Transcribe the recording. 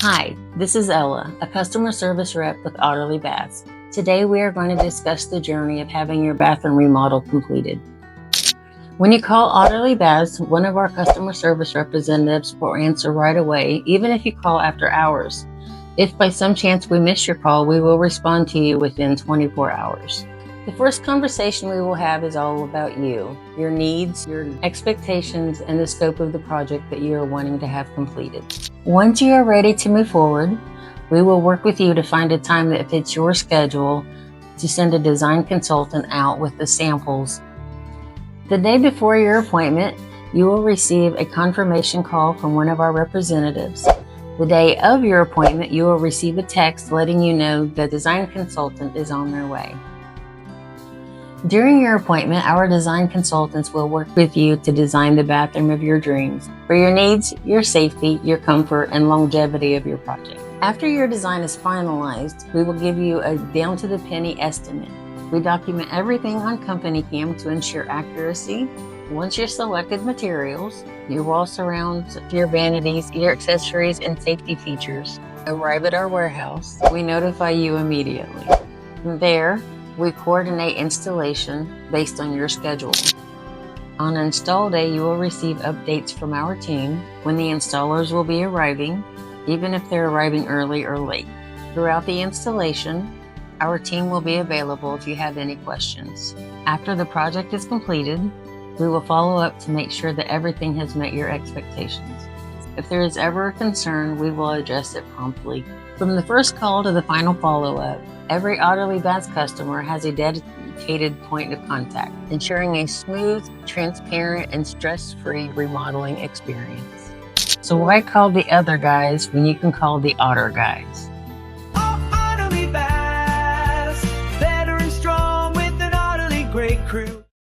Hi, this is Ella, a customer service rep with Otterly Baths. Today we are going to discuss the journey of having your bathroom remodel completed. When you call Otterly Baths, one of our customer service representatives will answer right away, even if you call after hours. If by some chance we miss your call, we will respond to you within 24 hours. The first conversation we will have is all about you, your needs, your expectations, and the scope of the project that you are wanting to have completed. Once you are ready to move forward, we will work with you to find a time that fits your schedule to send a design consultant out with the samples. The day before your appointment, you will receive a confirmation call from one of our representatives. The day of your appointment, you will receive a text letting you know the design consultant is on their way. During your appointment, our design consultants will work with you to design the bathroom of your dreams for your needs, your safety, your comfort, and longevity of your project. After your design is finalized, we will give you a down-to-the-penny estimate. We document everything on Company Cam to ensure accuracy. Once your selected materials, your wall surrounds, your vanities, your accessories, and safety features arrive at our warehouse, we notify you immediately. From there, we coordinate installation based on your schedule. On install day, you will receive updates from our team when the installers will be arriving, even if they're arriving early or late. Throughout the installation, our team will be available if you have any questions. After the project is completed, we will follow up to make sure that everything has met your expectations. If there is ever a concern, we will address it promptly. From the first call to the final follow-up, every Otterly Baths customer has a dedicated point of contact, ensuring a smooth, transparent, and stress-free remodeling experience. So why call the other guys when you can call the Otter guys?